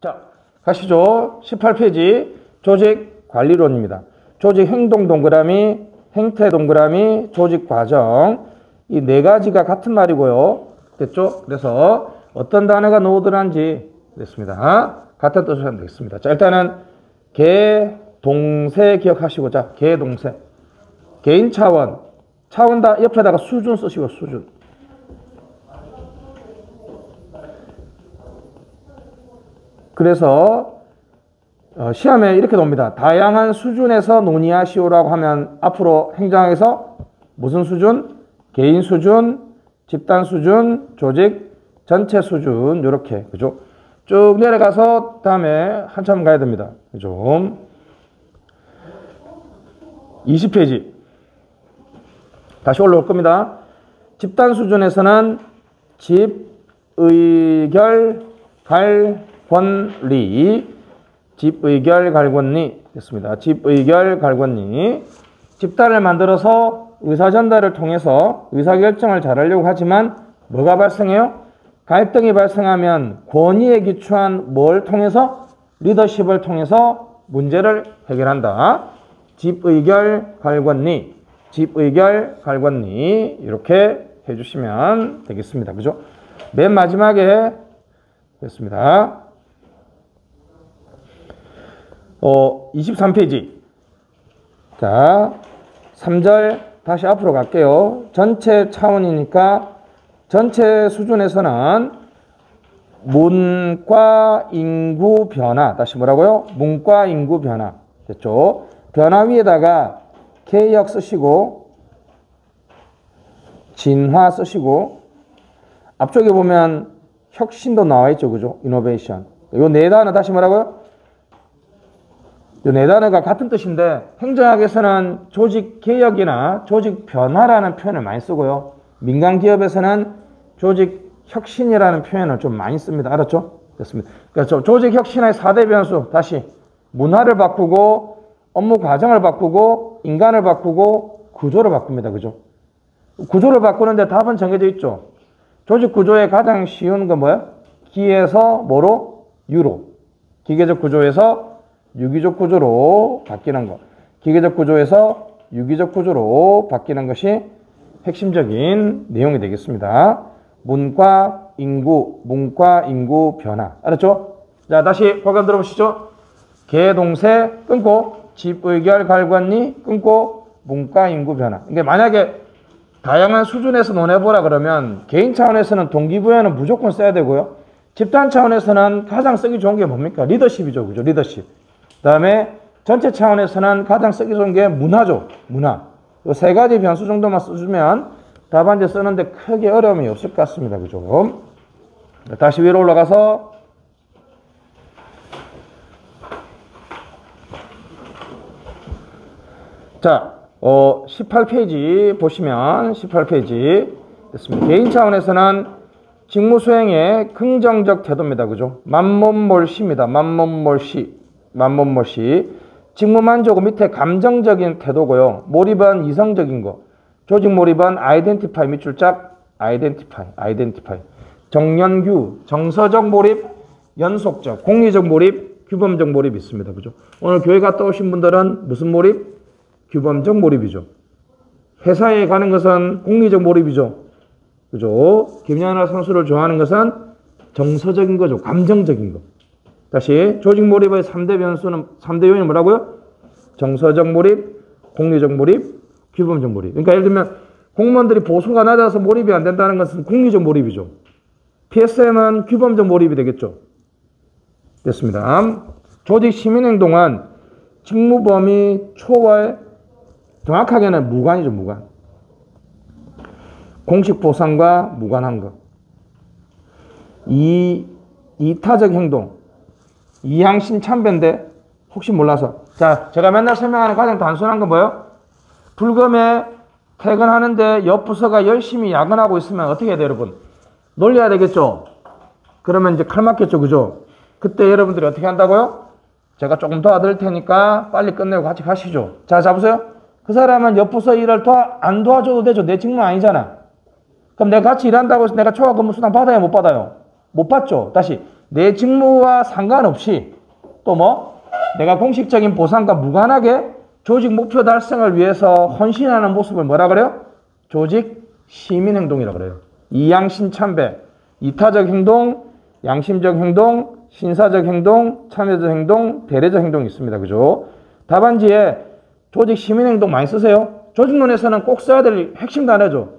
자, 가시죠. 18페이지 조직관리론입니다. 조직행동 동그라미, 행태 동그라미, 조직과정. 이 네 가지가 같은 말이고요. 됐죠? 그래서 어떤 단어가 노드란지 됐습니다. 같은 뜻으로 하면 되겠습니다. 자, 일단은 개, 동세 기억하시고, 자, 개, 동세. 개인 차원. 차원 다 옆에다가 수준 쓰시고, 수준. 그래서 시험에 이렇게 나옵니다. 다양한 수준에서 논의하시오라고 하면 앞으로 행정학에서 무슨 수준? 개인 수준, 집단 수준, 조직, 전체 수준 이렇게 그죠? 쭉 내려가서 다음에 한참 가야 됩니다. 그죠? 20페이지 다시 올라올 겁니다. 집단 수준에서는 집, 의결, 갈권리, 집의결, 갈권리 됐습니다. 집의결, 갈권리. 집단을 만들어서 의사전달을 통해서 의사결정을 잘하려고 하지만 뭐가 발생해요? 갈등이 발생하면 권위에 기초한 뭘 통해서? 리더십을 통해서 문제를 해결한다. 집의결, 갈권리, 집의결, 갈권리 이렇게 해주시면 되겠습니다. 그죠? 맨 마지막에 됐습니다. 23페이지. 자, 3절 다시 앞으로 갈게요. 전체 차원이니까 전체 수준에서는 문과 인구 변화. 다시 뭐라고요? 문과 인구 변화. 됐죠? 변화 위에다가 개혁 쓰시고 진화 쓰시고 앞쪽에 보면 혁신도 나와 있죠. 그죠? 이노베이션. 요 네 단어 다시 뭐라고요? 요 네 단어가 같은 뜻인데 행정학에서는 조직 개혁이나 조직 변화라는 표현을 많이 쓰고요. 민간 기업에서는 조직 혁신이라는 표현을 좀 많이 씁니다. 알았죠? 됐습니다. 그래서 조직 혁신의 4대 변수 다시 문화를 바꾸고 업무 과정을 바꾸고 인간을 바꾸고 구조를 바꿉니다. 그죠? 구조를 바꾸는데 답은 정해져 있죠. 조직 구조의 가장 쉬운 건 뭐야? 기에서 뭐로? 유로. 기계적 구조에서 유기적 구조로 바뀌는 것. 기계적 구조에서 유기적 구조로 바뀌는 것이 핵심적인 내용이 되겠습니다. 문과 인구, 문과 인구 변화. 알았죠? 자, 다시 program 들어보시죠. 개, 동세 끊고 집의결, 갈권리 끊고 문과 인구 변화. 그러니까 만약에 다양한 수준에서 논해보라 그러면 개인 차원에서는 동기부여는 무조건 써야 되고요. 집단 차원에서는 가장 쓰기 좋은 게 뭡니까? 리더십이죠. 그죠? 리더십. 그 다음에 전체 차원에서는 가장 쓰기 좋은 게 문화죠. 문화. 이 세 가지 변수 정도만 써주면 답안지 쓰는데 크게 어려움이 없을 것 같습니다. 그죠? 다시 위로 올라가서 자, 18페이지 보시면 18페이지 됐습니다. 개인 차원에서는 직무 수행의 긍정적 태도입니다. 그죠? 만몬몰시입니다. 만몬몰시. 만몬몰시. 직무 만족 밑에 감정적인 태도고요. 몰입은 이성적인 거. 조직 몰입은 아이덴티파이 밑줄짝 아이덴티파이. 정연규, 정서적 몰입, 연속적, 공리적 몰입, 규범적 몰입 있습니다. 그죠? 오늘 교회 갔다 오신 분들은 무슨 몰입? 규범적 몰입이죠. 회사에 가는 것은 공리적 몰입이죠. 그죠? 김연아 선수를 좋아하는 것은 정서적인 거죠. 감정적인 거. 다시 조직 몰입의 3대 변수는 3대 요인은 뭐라고요? 정서적 몰입, 공리적 몰입, 규범적 몰입. 그러니까 예를 들면 공무원들이 보수가 낮아서 몰입이 안 된다는 것은 공리적 몰입이죠. PSM은 규범적 몰입이 되겠죠. 됐습니다. 조직 시민행동은 직무 범위 초월, 정확하게는 무관이죠. 무관. 공식 보상과 무관한 것. 이타적 행동. 이항신참배인데 혹시 몰라서. 자, 제가 맨날 설명하는 가장 단순한 건 뭐예요? 불금에 퇴근하는데 옆 부서가 열심히 야근하고 있으면 어떻게 해야 돼요, 여러분? 놀려야 되겠죠? 그러면 이제 칼 맞겠죠, 그죠? 그때 여러분들이 어떻게 한다고요? 제가 조금 도와드릴 테니까 빨리 끝내고 같이 가시죠. 자, 잡으세요. 그 사람은 옆 부서 일을 안 도와줘도 되죠. 내 직무 아니잖아. 그럼 내가 같이 일한다고 해서 내가 초과 근무 수당 받아요, 못 받아요? 못 받죠. 다시 내 직무와 상관없이 또 뭐 내가 공식적인 보상과 무관하게 조직 목표 달성을 위해서 헌신하는 모습을 뭐라 그래요? 조직 시민행동이라고 그래요. 이양신참배, 이타적 행동, 양심적 행동, 신사적 행동, 참여적 행동, 대례적 행동이 있습니다. 그죠? 답안지에 조직 시민행동 많이 쓰세요. 조직론에서는 꼭 써야 될 핵심 단어죠.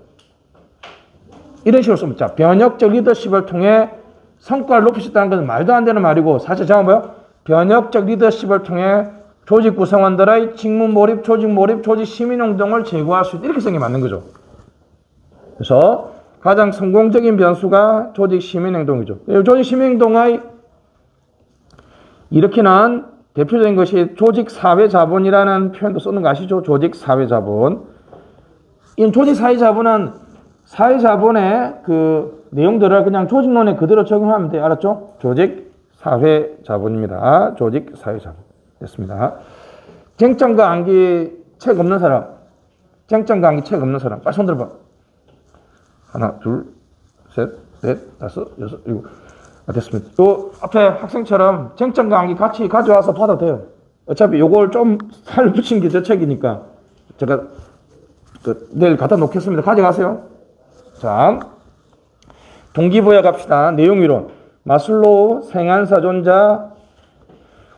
이런 식으로 쓰면, 자, 변혁적 리더십을 통해 성과를 높일 수 있다는 것은 말도 안 되는 말이고, 사실 제가 뭐요? 변혁적 리더십을 통해 조직 구성원들의 직무 몰입, 조직 시민행동을 제고할 수 있다. 이렇게 쓰는 게 맞는 거죠. 그래서 가장 성공적인 변수가 조직 시민행동이죠. 조직 시민행동의 일으키는 대표적인 것이 조직 사회자본이라는 표현도 쓰는 거 아시죠? 조직 사회자본. 이 조직 사회자본은 사회자본의 그 내용들을 그냥 조직론에 그대로 적용하면 돼요. 알았죠? 조직 사회자본입니다. 조직 사회자본. 됐습니다. 쟁점과 암기 책 없는 사람. 쟁점과 암기 책 없는 사람. 빨리 손 들어봐. 하나, 둘, 셋, 넷, 다섯, 여섯, 일곱. 됐습니다. 또 앞에 학생처럼 쟁점과 암기 같이 가져와서 받아도 돼요. 어차피 요걸 좀 살 붙인 게 제 책이니까 제가 내일 갖다 놓겠습니다. 가져가세요. 자, 동기부여 갑시다. 내용이론. 마슬로우 생안사존자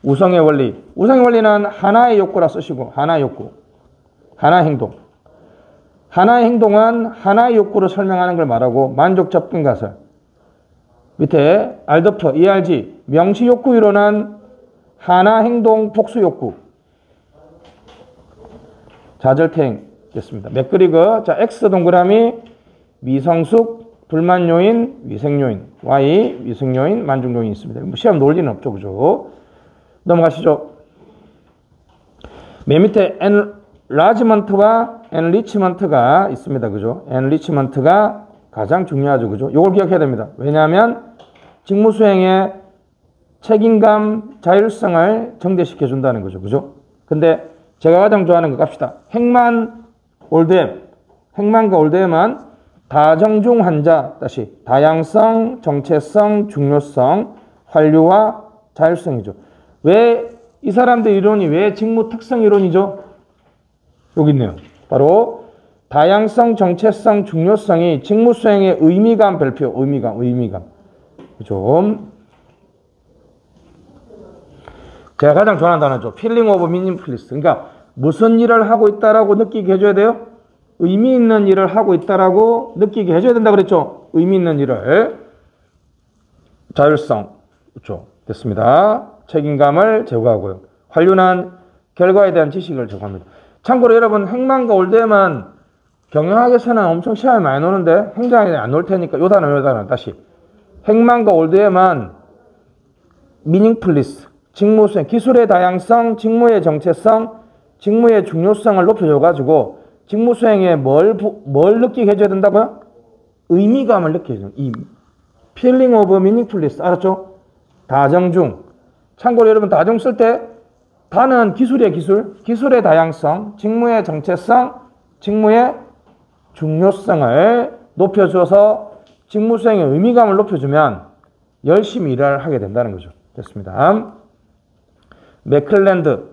우성의 원리. 우성의 원리는 하나의 욕구라 쓰시고, 하나의 욕구, 하나의 행동. 하나의 행동은 하나의 욕구를 설명하는 걸 말하고, 만족 접근 가설. 밑에 알더퍼, ERG, 명시 욕구 이론은 하나 행동 복수 욕구. 좌절태행 됐습니다. 맥그리거, 자, X 동그라미, 미성숙, 불만 요인, 위생 요인, Y, 위생 요인, 만족 요인이 있습니다. 시험 논리는 없죠, 그죠? 넘어가시죠. 맨 밑에 엔라지먼트와 엔리치먼트가 있습니다, 그죠? 엔리치먼트가 가장 중요하죠, 그죠? 이걸 기억해야 됩니다. 왜냐하면 직무 수행의 책임감, 자율성을 정대시켜 준다는 거죠, 그죠? 근데 제가 가장 좋아하는 거 갑시다. 행만 올드엠, 행만과 올드엠은 다정중 환자, 다시 다양성, 정체성, 중요성, 환류와 자율성이죠. 왜 이 사람들 이론이 왜 직무 특성 이론이죠? 여기 있네요. 바로 다양성, 정체성, 중요성이 직무 수행의 의미감 별표, 의미감. 좀 제가 가장 좋아하는 단어죠. 필링 오브 미닝풀리스. 그러니까 무슨 일을 하고 있다라고 느끼게 해줘야 돼요? 의미 있는 일을 하고 있다라고 느끼게 해줘야 된다 그랬죠? 의미 있는 일을. 자율성. 그렇죠. 됐습니다. 책임감을 제고하고요. 환류는 결과에 대한 지식을 제고합니다. 참고로 여러분, 행만과 올드엠은 경영학에서는 엄청 시험에 많이 노는데 행정학에 안 놓을 테니까 요 단어 다시. 행만과 올드엠은 미닝플리스, 직무 수행, 기술의 다양성, 직무의 정체성, 직무의 중요성을 높여줘가지고 직무 수행에 뭘 느끼게 해줘야 된다고요? 의미감을 느끼게 해줘요. 이 필링 오브 미닝플리스, 알았죠? 다정중. 참고로 여러분, 다정 쓸 때 다는 기술의 기술의 다양성, 직무의 정체성, 직무의 중요성을 높여줘서 직무 수행의 의미감을 높여주면 열심히 일을 하게 된다는 거죠. 됐습니다. 맥클랜드,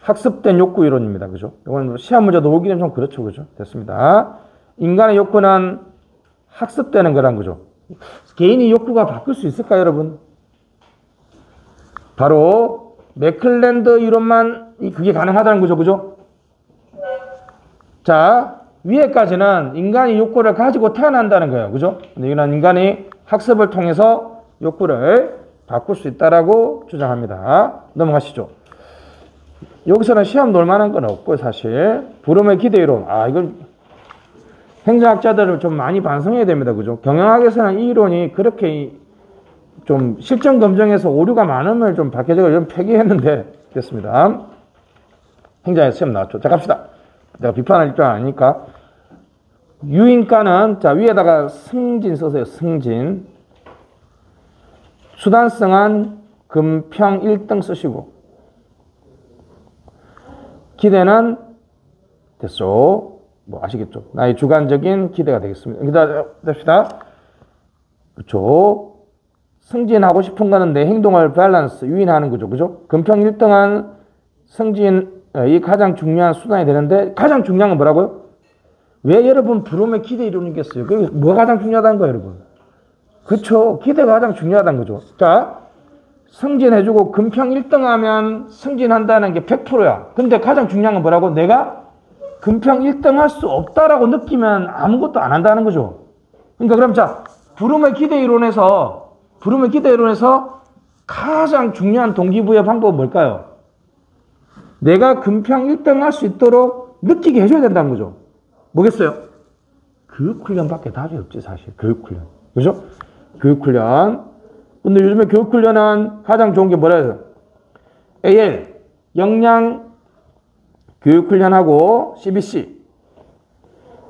학습된 욕구 이론입니다. 그죠? 이건 시험 문제도 오기는 좀 그렇죠. 그죠? 됐습니다. 인간의 욕구는 학습되는 거란 거죠. 개인이 욕구가 바뀔 수 있을까요, 여러분? 바로 맥클랜드 이론만 그게 가능하다는 거죠. 그죠? 자, 위에까지는 인간이 욕구를 가지고 태어난다는 거예요. 그죠? 근데 이거는 인간이 학습을 통해서 욕구를 바꿀 수 있다라고 주장합니다. 넘어가시죠. 여기서는 시험 놀 만한 건 없고요, 사실. 부름의 기대 이론. 이건 행정학자들을 좀 많이 반성해야 됩니다. 그죠? 경영학에서는 이 이론이 그렇게 좀 실전 검증에서 오류가 많음을 좀 박해적으로 좀 폐기했는데, 됐습니다. 행정학에서 시험 나왔죠. 자, 갑시다. 내가 비판할 입장 아니니까. 유인가는, 자, 위에다가 승진 써세요. 승진. 수단성한 금평 1등 쓰시고. 기대는 됐죠. 뭐 아시겠죠? 나의 주관적인 기대가 되겠습니다. 기다려 봅시다. 그렇죠. 승진하고 싶은 거는 내 행동을 밸런스, 유인하는 거죠. 그죠? 금평 1등한 승진이 가장 중요한 수단이 되는데, 가장 중요한 건 뭐라고요? 왜 여러분 부름의 기대 이론이겠어요? 그게 뭐가 가장 중요하다는 거예요, 여러분? 그쵸. 기대가 가장 중요하다는 거죠. 자, 승진해주고 금평 1등 하면 승진한다는 게 100%야. 근데 가장 중요한 건 뭐라고? 내가 금평 1등 할 수 없다라고 느끼면 아무것도 안 한다는 거죠. 그러니까 그럼 자, 부름의 기대 이론에서 가장 중요한 동기부여 방법은 뭘까요? 내가 금평 1등 할 수 있도록 느끼게 해줘야 된다는 거죠. 뭐겠어요? 교육훈련밖에 답이 없지, 사실. 교육훈련. 그죠? 교육훈련. 근데 요즘에 교육훈련은 가장 좋은 게 뭐라 해요? AL, 역량 교육훈련하고 CBC,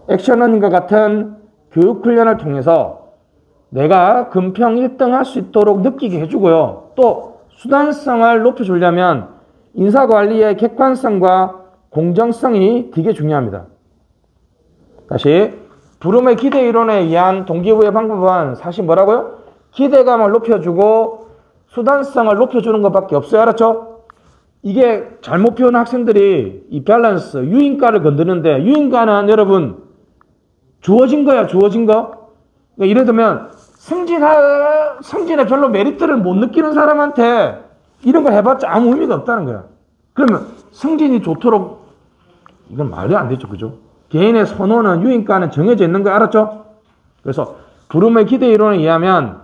액션런과 같은 교육훈련을 통해서 내가 금평 1등 할 수 있도록 느끼게 해주고요. 또 수단성을 높여주려면 인사관리의 객관성과 공정성이 되게 중요합니다. 다시, 부름의 기대 이론에 의한 동기부여 방법은 사실 뭐라고요? 기대감을 높여주고 수단성을 높여주는 것밖에 없어요. 알았죠? 이게 잘못 배우는 학생들이 이 밸런스, 유인가를 건드는데, 유인가는 여러분 주어진 거야, 주어진 거. 그러니까 예를 들면 승진에 별로 메리트를 못 느끼는 사람한테 이런 거 해봤자 아무 의미가 없다는 거야. 그러면 승진이 좋도록, 이건 말이 안 되죠. 그죠? 개인의 선호는, 유인가는 정해져 있는 거 알았죠? 그래서 부름의 기대 이론에 의하면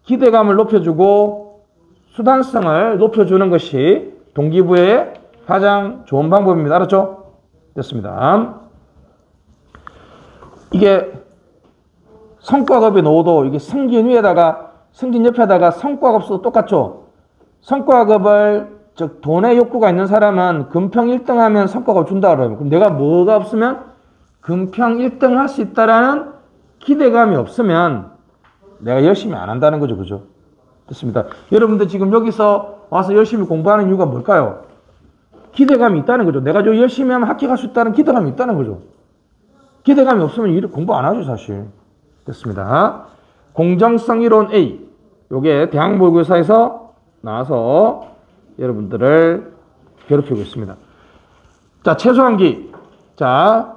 기대감을 높여주고 수단성을 높여주는 것이 동기부여의 가장 좋은 방법입니다. 알았죠? 됐습니다. 이게 성과급의 노도, 이게 승진 위에다가, 승진 옆에다가 성과급 써도 똑같죠? 성과급을, 즉, 돈의 욕구가 있는 사람은 금평 1등 하면 성과급 준다 그래요. 그럼 내가 뭐가 없으면? 금평 1등 할 수 있다라는 기대감이 없으면 내가 열심히 안 한다는 거죠. 그죠? 됐습니다. 여러분들 지금 여기서 와서 열심히 공부하는 이유가 뭘까요? 기대감이 있다는 거죠. 내가 저 열심히 하면 합격할 수 있다는 기대감이 있다는 거죠. 기대감이 없으면 일 공부 안 하죠, 사실. 됐습니다. 공정성 이론 A. 요게 대학모의고사에서 나와서 여러분들을 괴롭히고 있습니다. 자, 최소한기. 자,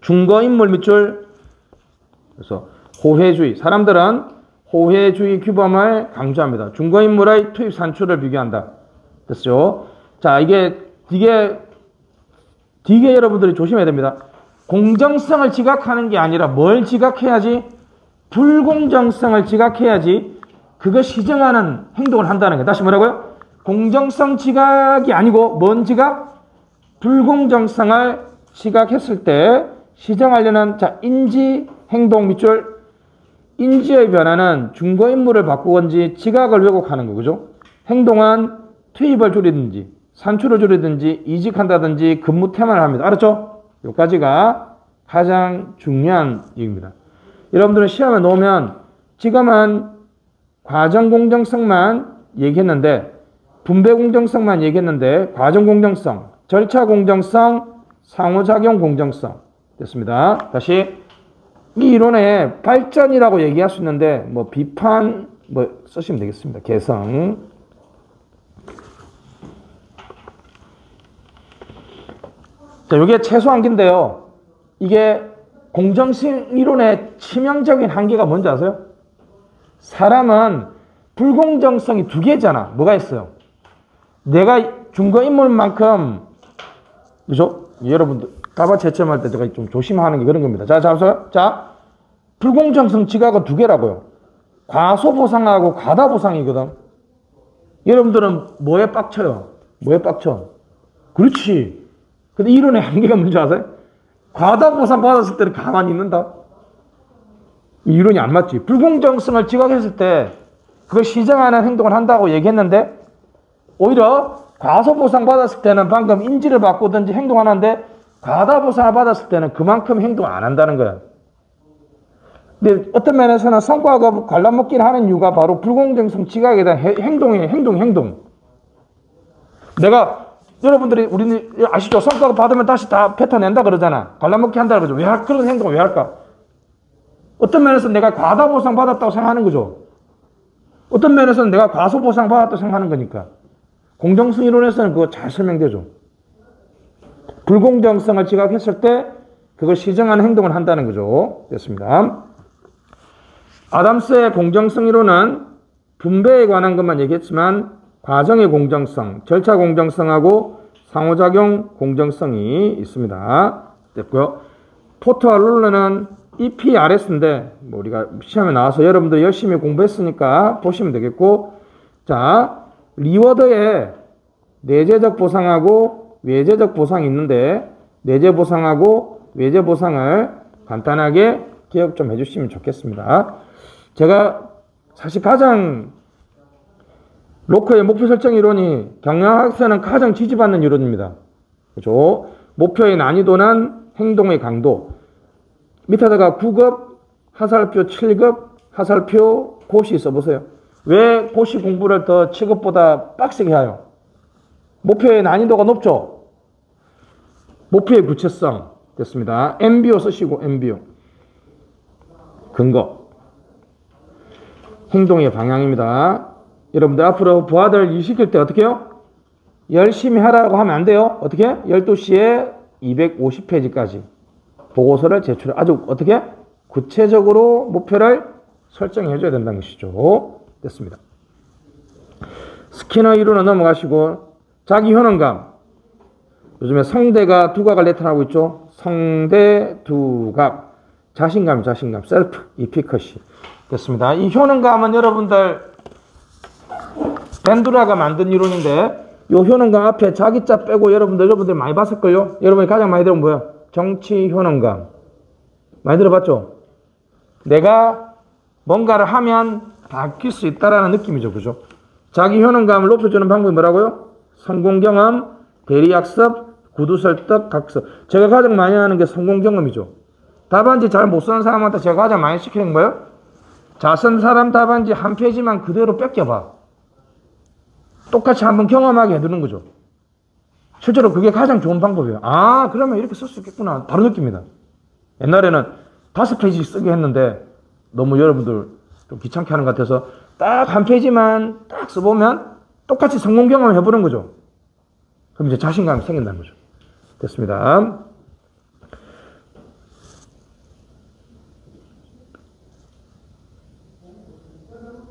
중거인물 밑줄. 그래서 호혜주의. 사람들은 호혜주의 규범을 강조합니다. 중거인물의 투입 산출을 비교한다. 됐죠? 자, 이게 되게 여러분들이 조심해야 됩니다. 공정성을 지각하는 게 아니라 뭘 지각해야지? 불공정성을 지각해야지 그것 시정하는 행동을 한다는 거예요. 다시 뭐라고요? 공정성 지각이 아니고 뭔 지각? 불공정성을 지각했을 때 시정하려는, 자, 인지, 행동 밑줄. 인지의 변화는 중거인물을 바꾸건지 지각을 왜곡하는 거, 그죠? 행동은 투입을 줄이든지 산출을 줄이든지 이직한다든지 근무 태만을 합니다. 알았죠? 여기까지가 가장 중요한 얘기입니다. 여러분들은 시험에 놓으면 지금은 과정 공정성만 얘기했는데, 분배 공정성만 얘기했는데, 과정 공정성, 절차 공정성, 상호작용 공정성. 됐습니다. 다시, 이 이론의 발전이라고 얘기할 수 있는데, 뭐 비판 뭐 쓰시면 되겠습니다. 개성. 자, 이게 최소한계인데요. 이게 공정성 이론의 치명적인 한계가 뭔지 아세요? 사람은 불공정성이 두 개잖아. 뭐가 있어요? 내가 중거인물만큼, 그죠? 여러분들 가봐 채점할 때 제가 좀 조심하는 게 그런 겁니다. 자, 잡으세요. 자, 불공정성 지각은 두 개라고요. 과소보상하고 과다보상이거든. 여러분들은 뭐에 빡쳐요? 뭐에 빡쳐? 그렇지. 근데 이론의 한계가 뭔지 아세요? 과다보상 받았을 때는 가만히 있는다. 이론이 안 맞지. 불공정성을 지각했을 때 그걸 시정하는 행동을 한다고 얘기했는데, 오히려 과소보상 받았을 때는 방금 인지를 바꾸든지 행동하는데, 과다보상을 받았을 때는 그만큼 행동 안 한다는 거야. 근데 어떤 면에서는 성과급 관람먹기를 하는 이유가 바로 불공정성 지각에 대한 행동이에요. 행동. 내가, 여러분들이, 우리는 아시죠? 성과급 받으면 다시 다 뱉어낸다 그러잖아. 관람먹기 한다 그러죠. 그런 행동을 왜 할까? 어떤 면에서 내가 과다보상 받았다고 생각하는 거죠. 어떤 면에서는 내가 과소보상 받았다고 생각하는 거니까. 공정성 이론에서는 그거 잘 설명되죠. 불공정성을 지각했을 때 그걸 시정하는 행동을 한다는 거죠. 됐습니다. 아담스의 공정성 이론은 분배에 관한 것만 얘기했지만 과정의 공정성, 절차 공정성하고 상호작용 공정성이 있습니다. 됐고요. 포터와 룰러는 EPRS인데 뭐 우리가 시험에 나와서 여러분들 열심히 공부했으니까 보시면 되겠고, 자, 리워드에 내재적 보상하고 외재적 보상이 있는데 내재 보상하고 외재 보상을 간단하게 기억 좀 해주시면 좋겠습니다. 제가 사실 가장 로커의 목표 설정 이론이 경영학에서는 가장 지지받는 이론입니다. 그죠? 목표의 난이도는 행동의 강도. 밑에다가 9급, 하살표 7급, 하살표 고시 써보세요. 왜 고시 공부를 더 7급보다 빡세게 해요? 목표의 난이도가 높죠? 목표의 구체성. 됐습니다. MBO 쓰시고, MBO. 근거. 행동의 방향입니다. 여러분들 앞으로 부하들 일 시킬 때 어떻게 해요? 열심히 하라고 하면 안 돼요. 어떻게? 12시에 250페이지까지 보고서를 제출해. 아주 어떻게? 구체적으로 목표를 설정해 줘야 된다는 것이죠. 됐습니다. 스키너 이론은 넘어가시고, 자기 효능감. 요즘에 성대가 두각을 나타나고 있죠. 성대 두각. 자신감, 셀프, 이피커시. 됐습니다. 이 효능감은 여러분들 벤두라가 만든 이론인데, 요 효능감 앞에 자기자 빼고 여러분들 많이 봤을걸요? 여러분이 가장 많이 들어본 뭐야? 정치 효능감. 많이 들어봤죠? 내가 뭔가를 하면 바뀔 수 있다라는 느낌이죠. 그죠? 자기 효능감을 높여주는 방법이 뭐라고요? 성공 경험, 대리학습, 구두설득, 각서. 제가 가장 많이 하는 게 성공 경험이죠. 답안지 잘 못 쓰는 사람한테 제가 가장 많이 시키는 거예요? 자, 쓴 사람 답안지 한 페이지만 그대로 뺏겨봐. 똑같이 한번 경험하게 해두는 거죠. 실제로 그게 가장 좋은 방법이에요. 아, 그러면 이렇게 쓸 수 있겠구나. 바로 느낍니다. 옛날에는 5페이지 쓰게 했는데 너무 여러분들 좀 귀찮게 하는 것 같아서 딱 한 페이지만 딱 써보면 똑같이 성공 경험을 해보는 거죠. 그럼 이제 자신감이 생긴다는 거죠. 됐습니다.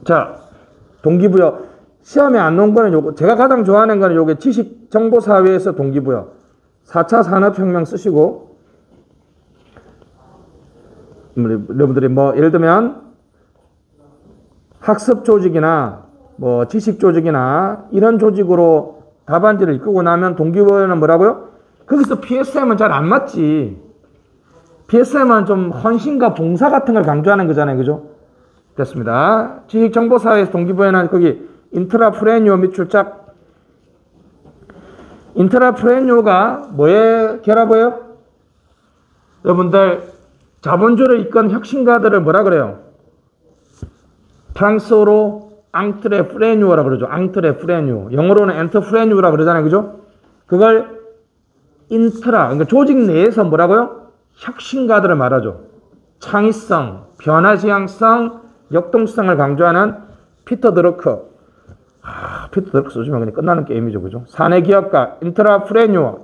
자, 동기부여. 시험에 안 나온 거는 요거, 제가 가장 좋아하는 거는 요게 지식정보사회에서 동기부여. 4차 산업혁명 쓰시고, 여러분들이 뭐, 예를 들면, 학습 조직이나, 뭐, 지식 조직이나, 이런 조직으로 답안지를 이끌고 나면 동기부여는 뭐라고요? 거기서 PSM은 잘 안 맞지. PSM은 좀 헌신과 봉사 같은 걸 강조하는 거잖아요. 그죠? 됐습니다. 지식정보사회에서 동기부여는 거기, 인트라프레뉴어 및 출작. 인트라프레뉴어가 뭐에 결합해요? 여러분들 자본주의를 이끈 혁신가들을 뭐라 그래요? 프랑스어로 앙트레프레뉴어라 그러죠. 앙트레프레뉴어. 영어로는 엔터프레뉴어라 그러잖아요. 그죠? 그걸 인트라, 그러니까 조직 내에서 뭐라고요? 혁신가들을 말하죠. 창의성, 변화지향성, 역동성을 강조하는 피터 드러커. 피터 드러커 써주면 그냥 끝나는 게임이죠. 그죠? 사내 기업가, 인트라프레뉴어.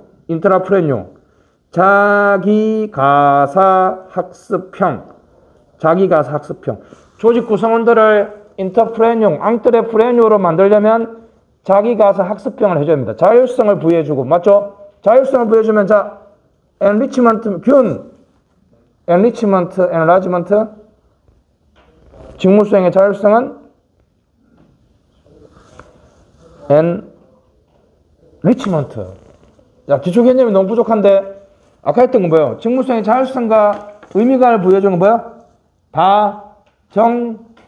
자기가사 학습형. 조직 구성원들을 앙트레프레뉴어로 만들려면 자기가사 학습형을 해줘야 합니다. 자율성을 부여해주고, 맞죠? 자율성을 부여해주면, 자, 엔리치먼트, 엔라지먼트. 직무수행의 자율성은 리치먼트. 야, 기초 개념이 너무 부족한데, 아까 했던 건 뭐예요? 직무수행의 자율성과 의미감을 부여준 건 뭐예요?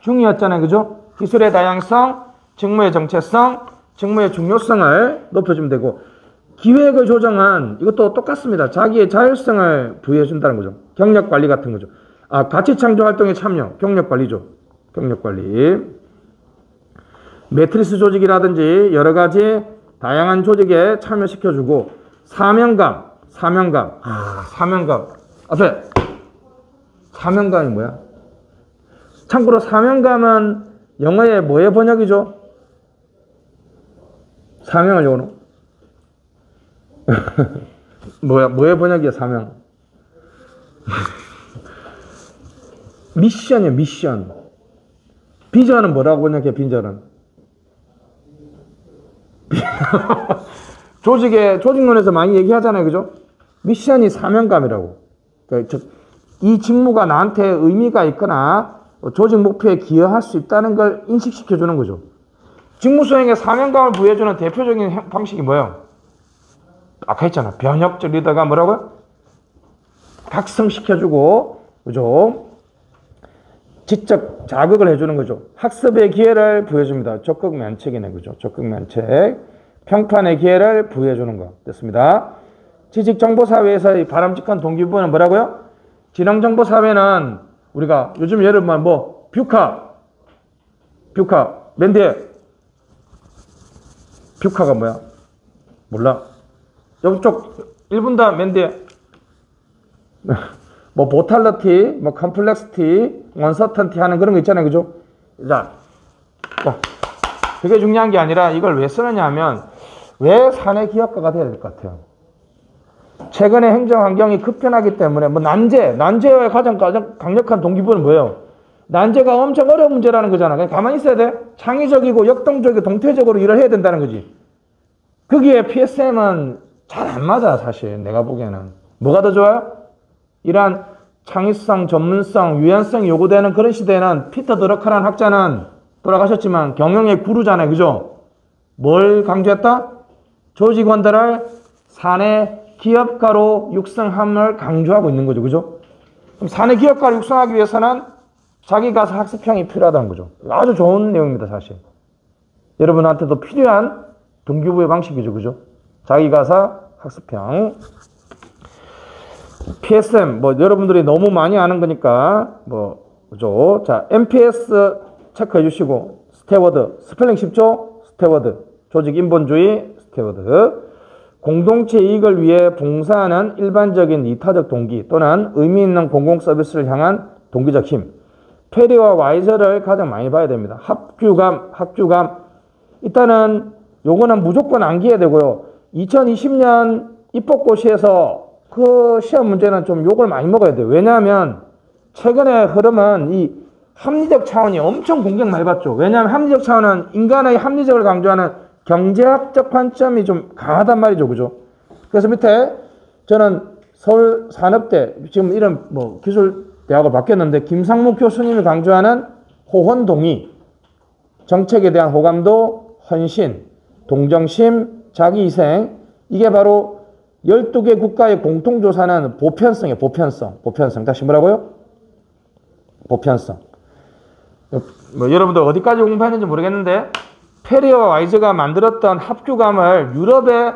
중이었잖아요. 그죠? 기술의 다양성, 직무의 정체성, 직무의 중요성을 높여주면 되고, 기획을 조정한, 이것도 똑같습니다. 자기의 자율성을 부여해준다는 거죠. 경력관리 같은 거죠. 아, 가치창조 활동에 참여, 경력관리죠. 경력관리. 매트리스 조직이라든지 여러 가지 다양한 조직에 참여시켜주고, 사명감. 앞에 사명감이 뭐야? 참고로 사명감은 영어의 뭐의 번역이죠? 사명을 요는 뭐의 번역이야, 사명? 미션이야, 미션. 비전은 뭐라고 번역해, 비전은? 조직론에서 많이 얘기하잖아요, 그죠? 미션이 사명감이라고. 그러니까 이 직무가 나한테 의미가 있거나 조직 목표에 기여할 수 있다는 걸 인식시켜주는 거죠. 직무 수행에 사명감을 부여해주는 대표적인 방식이 뭐예요? 아까 했잖아. 변혁적 리더가 뭐라고요? 각성시켜주고, 그죠? 지적 자극을 해주는 거죠. 학습의 기회를 부여줍니다. 적극 면책이네, 그죠? 적극 면책. 평판의 기회를 부여해주는 거. 됐습니다. 지식정보사회에서의 바람직한 동기부여는 뭐라고요? 지능정보사회는 우리가 요즘 예를 들면 뷰카, 맨 뒤에 뷰카가 뭐야? 몰라. 이쪽 1분 다 맨 뒤에 보탈러티, 컴플렉스티, 원서턴티 하는 그런 거 있잖아요, 그죠? 자, 그게 중요한 게 아니라 이걸 왜 쓰느냐 하면 왜 사내 기업가가 돼야 될 것 같아요? 최근에 행정 환경이 급변하기 때문에 난제의 가장 강력한 동기부여는 뭐예요? 난제가 엄청 어려운 문제라는 거잖아. 그냥 가만히 있어야 돼. 창의적이고 역동적이고 동태적으로 일을 해야 된다는 거지. 거기에 PSM은 잘 안 맞아, 사실. 내가 보기에는. 뭐가 더 좋아요? 이러한 창의성, 전문성, 유연성이 요구되는 그런 시대에는 피터 드러커라는 학자는 돌아가셨지만 경영의 구루잖아요. 그죠? 뭘 강조했다? 조직원들을 사내 기업가로 육성함을 강조하고 있는 거죠. 그죠? 그럼 사내 기업가를 육성하기 위해서는 자기 가서 학습형이 필요하다는 거죠. 아주 좋은 내용입니다, 사실. 여러분한테도 필요한 동기부여 방식이죠. 그죠? 자기 가서 학습형. PSM, 여러분들이 너무 많이 아는 거니까, 그죠? 자, MPS 체크해 주시고, 스테워드, 스펠링 쉽죠? 스테워드. 조직 인본주의, 스테워드. 공동체 이익을 위해 봉사하는 일반적인 이타적 동기 또는 의미 있는 공공 서비스를 향한 동기적 힘. 페리와 와이저를 가장 많이 봐야 됩니다. 합규감. 일단은 요거는 무조건 암기해야 되고요. 2020년 입법고시에서 그 시험 문제는 좀 욕을 많이 먹어야 돼요. 왜냐하면 최근의 흐름은 이 합리적 차원이 엄청 공격 많이 받죠. 왜냐하면 합리적 차원은 인간의 합리적을 강조하는 경제학적 관점이 좀 강하단 말이죠. 그죠? 그래서 밑에 저는 서울 산업대, 지금 이런 기술대학을 바뀌었는데, 김상무 교수님이 강조하는 호헌동의, 정책에 대한 호감도, 헌신, 동정심, 자기희생, 이게 바로 12개 국가의 공통조사는 보편성이에요. 보편성. 다시 뭐라고요? 보편성. 여러분들 어디까지 공부했는지 모르겠는데, 페리와 와이저가 만들었던 합규감을 유럽에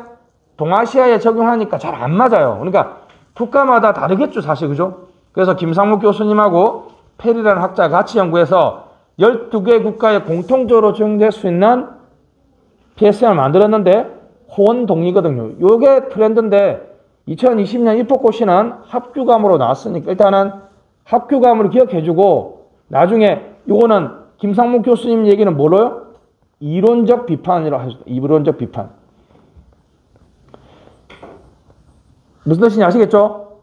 동아시아에 적용하니까 잘 안 맞아요. 그러니까 국가마다 다르겠죠, 사실. 그죠? 그래서 김상무 교수님하고 페리라는 학자가 같이 연구해서 12개 국가에 공통적으로 적용될 수 있는 PSM을 만들었는데 호언동의거든요. 요게 트렌드인데 2020년 입법고시는 합규감으로 나왔으니까 일단은 합규감으로 기억해주고, 나중에 요거는 김상무 교수님 얘기는 뭐로요? 이론적 비판이라고 하죠. 이론적 비판. 무슨 뜻인지 아시겠죠?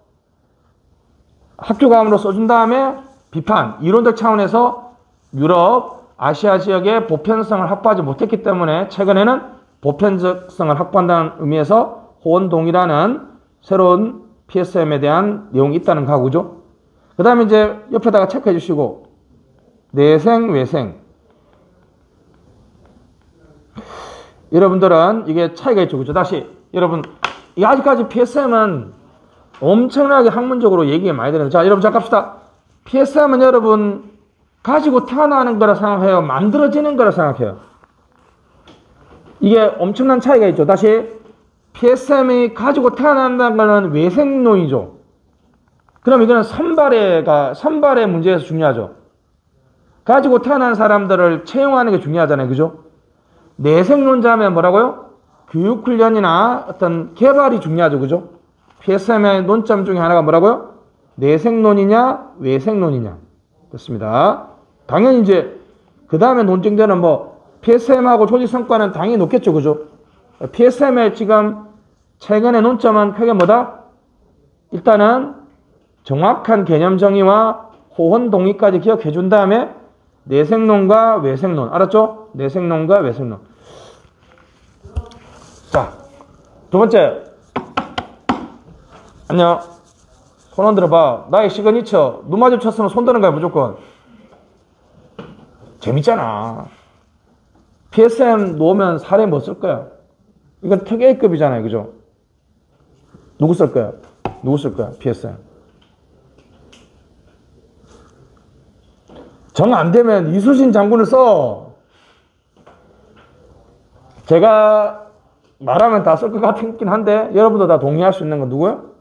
학교감으로 써준 다음에 비판, 이론적 차원에서 유럽, 아시아 지역의 보편성을 확보하지 못했기 때문에 최근에는 보편적성을 확보한다는 의미에서 호언동의라는 새로운 PSM에 대한 내용이 있다는 가구죠. 그 다음에 이제 옆에다가 체크해 주시고, 내생, 외생. 여러분들은 이게 차이가 있죠. 그죠? 다시, 여러분, 아직까지 PSM은 엄청나게 학문적으로 얘기가 많이 되는데, 자, 여러분, 잠깐 갑시다. PSM은 여러분, 가지고 태어나는 거라 생각해요? 만들어지는 거라 생각해요? 이게 엄청난 차이가 있죠. 다시, PSM이 가지고 태어난다는 거는 외생론이죠. 그럼 이거는 선발의 문제에서 중요하죠. 가지고 태어난 사람들을 채용하는 게 중요하잖아요. 그죠? 내생론자면 뭐라고요? 교육훈련이나 어떤 개발이 중요하죠. 그죠? PSM의 논점 중에 하나가 뭐라고요? 내생론이냐, 외생론이냐. 됐습니다. 당연히 이제 그 다음에 논증되는 뭐 PSM하고 조직 성과는 당연히 높겠죠. 그죠? PSM의 지금 최근의 논점은 크게 뭐다? 일단은 정확한 개념 정의와 호언 동의까지 기억해 준 다음에 내생론과 외생론. 알았죠? 내생론과 외생론. 자, 두 번째. 안녕. 손 흔들어봐. 나의 시그니처. 눈 마주쳤으면 손 드는 거야, 무조건. 재밌잖아. PSM 놓으면 사례 뭐 쓸 거야? 이건 특A급이잖아요. 그죠? 누구 쓸 거야? 누구 쓸 거야? PSM. 정 안 되면 이수신 장군을 써. 제가 말하면 다 쓸 것 같긴 한데 여러분도 다 동의할 수 있는 건 누구요?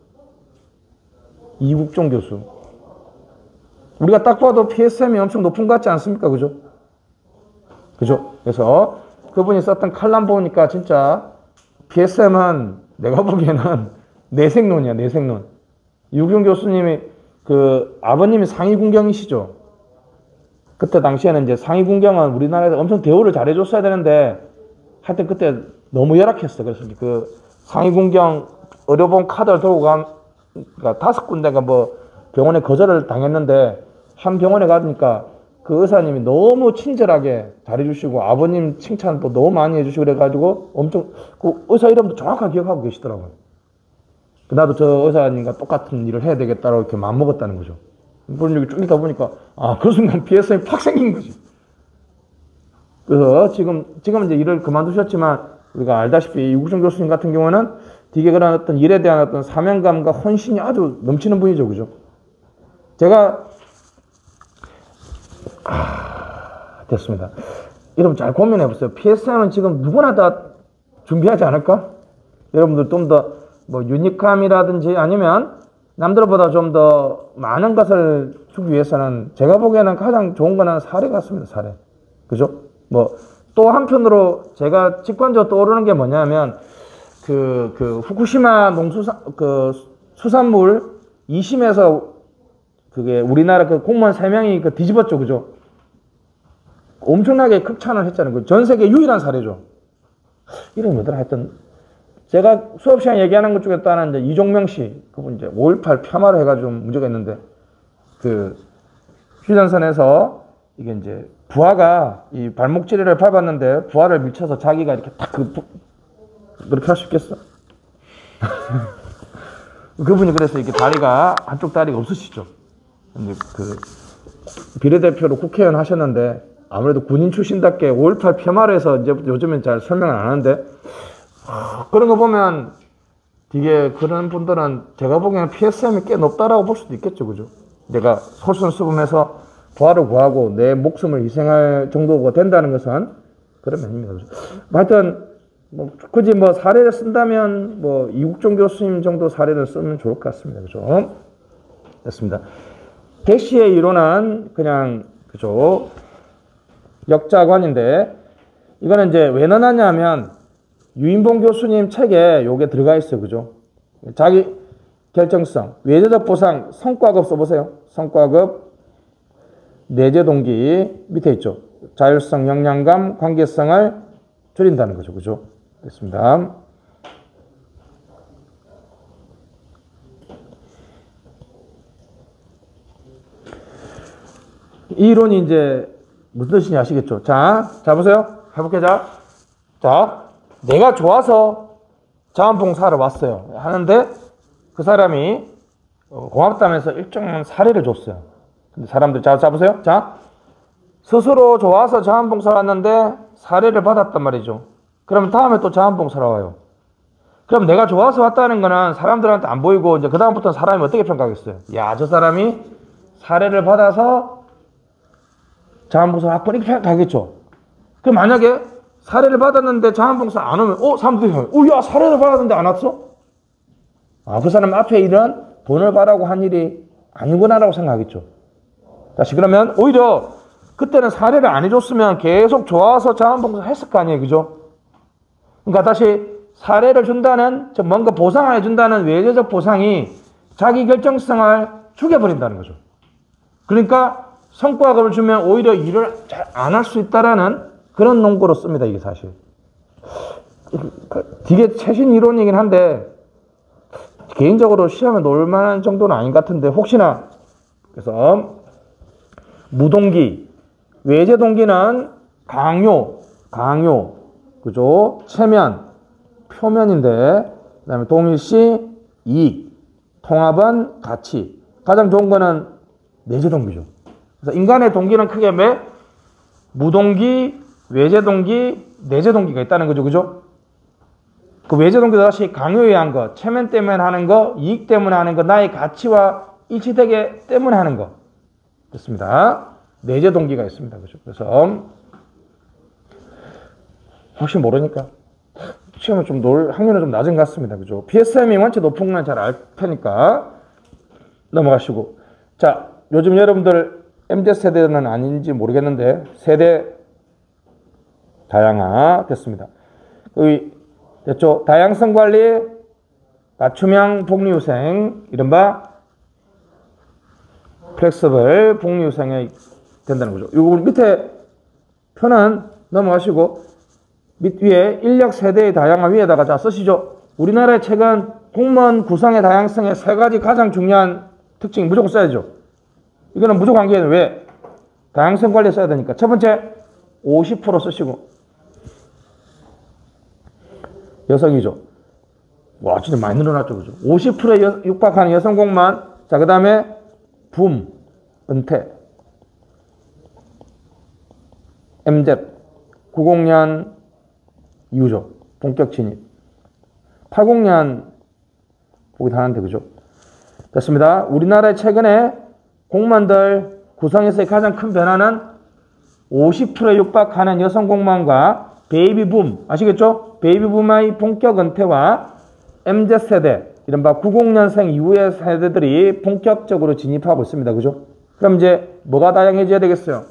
이국종 교수. 우리가 딱 봐도 PSM이 엄청 높은 것 같지 않습니까? 그죠? 그죠? 그래서 그분이 썼던 칼럼 보니까 진짜 PSM은 내가 보기에는 내생론이야, 내생론. 이국종 교수님이 그 아버님이 상위군경이시죠? 그때 당시에는 이제 상위군경은 우리나라에서 엄청 대우를 잘해줬어야 되는데 하여튼 그때 너무 열악했어. 그래서 그 상위군경 의료보험 카드를 들고 그러니까 5군데가 뭐 병원에 거절을 당했는데 한 병원에 가니까 그 의사님이 너무 친절하게 잘해주시고 아버님 칭찬도 너무 많이 해주시고 그래가지고 엄청 그 의사 이름도 정확하게 기억하고 계시더라고요. 나도 저 의사님과 똑같은 일을 해야 되겠다라고 이렇게 마음먹었다는 거죠. 그런 얘기 쭉 읽다 보니까 아, 그 순간 PSM이 팍 생긴 거지. 그래서 지금 이제 일을 그만두셨지만 우리가 알다시피 이국종 교수님 같은 경우는 되게 그런 어떤 일에 대한 어떤 사명감과 헌신이 아주 넘치는 분이죠. 그죠? 제가 됐습니다. 여러분 잘 고민해 보세요. PSM은 지금 누구나 다 준비하지 않을까? 여러분들 좀 더 뭐 유니크함이라든지 아니면 남들보다 좀 더 많은 것을 주기 위해서는 제가 보기에는 가장 좋은 거는 사례 같습니다. 사례. 그죠? 뭐 또 한편으로 제가 직관적으로 떠오르는 게 뭐냐면 그 후쿠시마 수산물 2심에서 그게 우리나라 그 공무원 3명이 그 뒤집었죠. 그죠? 엄청나게 극찬을 했잖아요. 전 세계 유일한 사례죠. 이름이 뭐더라? 하여튼 제가 수업 시간 얘기하는 것 중에 또 하나 이제 이종명 씨, 그분 이제 5.18 폄하를 해가지고 좀 문제가 있는데, 그 휴전선에서 이게 이제 부하가 이 발목지리를 밟았는데 부하를 밀쳐서 자기가 이렇게 딱 그렇게 할 수 있겠어? 그분이 그래서 이렇게 다리가 한쪽 다리가 없으시죠. 근데 그 비례대표로 국회의원 하셨는데 아무래도 군인 출신답게 5.18 폄하를 해서 이제 요즘엔 잘 설명을 안 하는데. 그런 거 보면 되게 그런 분들은 제가 보기에는 PSM이 꽤 높다라고 볼 수도 있겠죠. 그죠? 내가 솔선수범해서 부하를 구하고 내 목숨을 희생할 정도가 된다는 것은 그런 면입니다. 그죠? 하여튼 뭐 굳이 뭐 사례를 쓴다면 뭐 이국종 교수님 정도 사례를 쓰면 좋을 것 같습니다. 그죠? 됐습니다. 개시의 이론은 그냥 그죠? 역자관인데 이거는 이제 왜 넣어놨냐면 유인봉 교수님 책에 요게 들어가 있어요. 그죠? 자기 결정성, 외제적 보상, 성과급 써보세요. 성과급, 내재 동기 밑에 있죠. 자율성, 역량감, 관계성을 줄인다는 거죠. 그죠? 됐습니다. 이 이론이 이제 무슨 뜻인지 아시겠죠? 자 보세요. 해볼게요. 자, 내가 좋아서 자원봉사를 왔어요. 하는데 그 사람이 고맙다면서 일정한 사례를 줬어요. 근데 사람들 자 보세요. 자, 스스로 좋아서 자원봉사를 왔는데 사례를 받았단 말이죠. 그럼 다음에 또 자원봉사를 와요. 그럼 내가 좋아서 왔다는 거는 사람들한테 안 보이고 이제 그 다음부터는 사람이 어떻게 평가하겠어요? 야, 저 사람이 사례를 받아서 자원봉사를 왔고 이렇게 평가하겠죠. 그럼 만약에 사례를 받았는데 자원봉사 안 오면 사람들이 야, 사례를 받았는데 안 왔어? 그 사람 앞에 일은 돈을 받라고 한 일이 아니구나라고 생각하겠죠. 다시 그러면 오히려 그때는 사례를 안 해줬으면 계속 좋아서 자원봉사 했을 거 아니에요. 그죠? 그러니까 다시 사례를 준다는, 뭔가 보상을 해준다는 외제적 보상이 자기 결정성을 죽여버린다는 거죠. 그러니까 성과급을 주면 오히려 일을 잘 안 할 수 있다라는 그런 논거로 씁니다. 이게 사실. 되게 최신 이론이긴 한데 개인적으로 시험에 놓을 만한 정도는 아닌 것 같은데 혹시나 그래서 무동기, 외제 동기는 강요, 그죠? 체면, 표면인데 그다음에 동일시, 이익, 통합은 가치. 가장 좋은 거는 내재 동기죠. 그래서 인간의 동기는 크게 무동기, 외제 동기, 내재 동기가 있다는 거죠. 그죠? 그 외제 동기도 다시 강요에 의한 거, 체면 때문에 하는 거, 이익 때문에 하는 거, 나의 가치와 일치되게 때문에 하는 거. 됐습니다. 내재 동기가 있습니다. 그죠? 그래서 혹시 모르니까 시험을 좀 놓을 확률은 좀 낮은 것 같습니다. 그죠? PSM이 원체 높은 건 잘 알 테니까 넘어가시고. 자, 요즘 여러분들 MZ세대는 아닌지 모르겠는데 세대 다양화 됐습니다. 여기 됐죠? 다양성 관리, 맞춤형 복리후생, 이른바 플렉서블 복리후생이 된다는 거죠. 요 밑에 표는 넘어가시고 위에 인력 세대의 다양화 위에다가 자 쓰시죠. 우리나라의 최근 공무원 구성의 다양성의 세 가지 가장 중요한 특징 무조건 써야죠. 이거는 무조건 관계는 왜? 다양성 관리에 써야 되니까. 첫 번째 50% 쓰시고 여성이죠. 와 진짜 많이 늘어났죠. 그죠? 50%에 육박하는 여성 공무원. 자 그 다음에 은퇴 MZ 90년 이후죠. 본격 진입 80년 보기도 하는데 그죠? 됐습니다. 우리나라의 최근에 공무원들 구성에서의 가장 큰 변화는 50%에 육박하는 여성 공무원과 베이비붐 아시겠죠? 베이비붐의 본격 은퇴와 MZ세대 이른바 90년생 이후의 세대들이 본격적으로 진입하고 있습니다. 그죠? 그럼 이제 뭐가 다양해져야 되겠어요?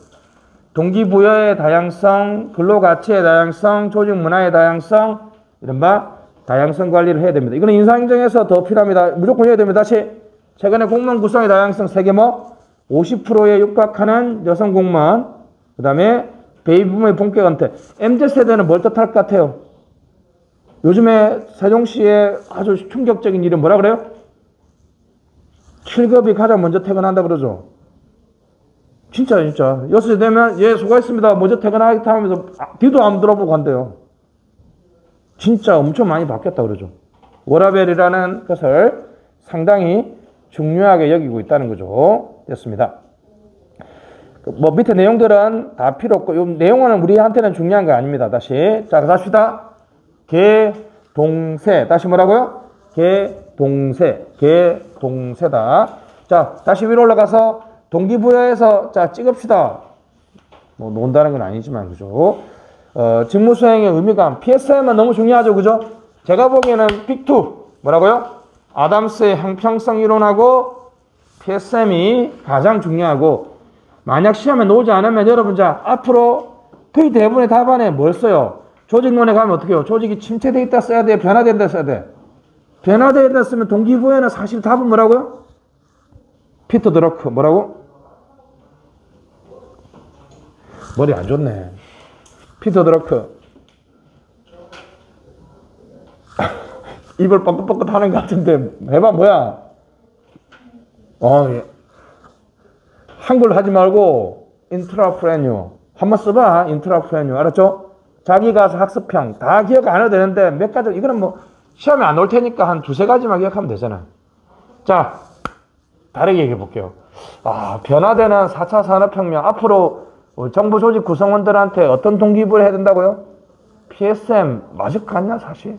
동기부여의 다양성, 근로가치의 다양성, 조직문화의 다양성, 이른바 다양성 관리를 해야 됩니다. 이거는 인사행정에서 더 필요합니다. 무조건 해야 됩니다. 다시 최근에 공무원 구성의 다양성 3개 50%에 육박하는 여성 공무원, 그 다음에 베이비붐의 본격 은퇴. MZ세대는 뭘 뜻할 것 같아요? 요즘에 세종시의 아주 충격적인 일은 뭐라 그래요? 7급이 가장 먼저 퇴근한다 그러죠. 진짜 6시 되면 예 수고했습니다. 먼저 퇴근하겠다 하면서 뒤도 안 들어보고 간대요. 진짜 엄청 많이 바뀌었다 그러죠. 워라밸이라는 것을 상당히 중요하게 여기고 있다는 거죠. 됐습니다. 뭐 밑에 내용들은 다 필요 없고 이 내용은 우리한테는 중요한 거 아닙니다. 다시 자 갑시다. 개동세 다시 뭐라고요? 개동세다. 자 다시 위로 올라가서 동기부여에서 자 찍읍시다. 뭐 논다는 건 아니지만 그죠? 직무수행의 의미감 PSM은 너무 중요하죠. 그죠? 제가 보기에는 빅2 뭐라고요? 아담스의 형평성 이론하고 PSM이 가장 중요하고 만약 시험에 나오지 않으면 여러분 자 앞으로 거의 대부분의 답안에 뭘 써요? 조직론에 가면 어떻게 해요? 조직이 침체되어 있다 써야 돼? 변화된다 써야 돼? 변화되어 있다 쓰면 동기부여는 사실 답은 뭐라고요? 피터 드러크 뭐라고? 머리 안 좋네. 피터 드러크 입을 뻥긋뻥긋 하는 것 같은데 해봐 뭐야? 예. 한글 하지 말고 인트라프레뉴 한번 써봐. 인트라프레뉴 알았죠? 자기가 학습형 다 기억 안 해도 되는데 몇 가지 이거는 뭐 시험에 안 올 테니까 한 두세 가지만 기억하면 되잖아. 자 다르게 얘기해 볼게요. 변화되는 4차 산업혁명 앞으로 정부 조직 구성원들한테 어떤 동기부여를 해야 된다고요? PSM 맞을 것 같냐 사실?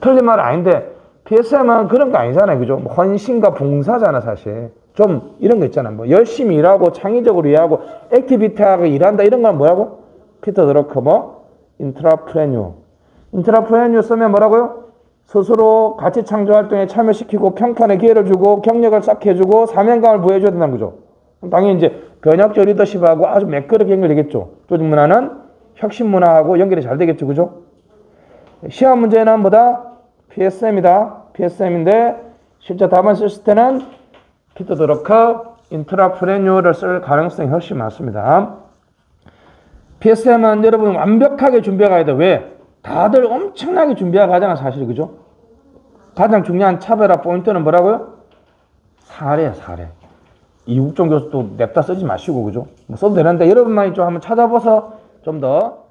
틀린 말은 아닌데 PSM은 그런 거 아니잖아요. 그죠? 뭐 헌신과 봉사잖아 사실. 좀 이런 거 있잖아. 뭐 열심히 일하고 창의적으로 일하고 액티비티하고 일한다 이런 건 뭐라고? 피터 드러크 인트라프레뉴 쓰면 뭐라고요? 스스로 가치 창조 활동에 참여시키고 평판의 기회를 주고 경력을 쌓게 해주고 사명감을 부여해줘야 된다는 거죠. 당연히 이제 변혁적 리더십하고 아주 매끄럽게 연결되겠죠. 조직 문화는 혁신 문화하고 연결이 잘 되겠죠. 그죠? 시험 문제는 뭐다? PSM이다. PSM인데 실제 답안 썼을 때는 피터 드러커 인트라프레뉴어를 쓸 가능성이 훨씬 많습니다. PSM은 여러분 완벽하게 준비해 가야 돼. 왜? 다들 엄청나게 준비해 가잖아, 사실. 그죠? 가장 중요한 차별화 포인트는 뭐라고요? 사례. 이국종 교수도 냅다 쓰지 마시고, 그죠? 뭐 써도 되는데 여러분만이 좀 한번 찾아봐서 좀 더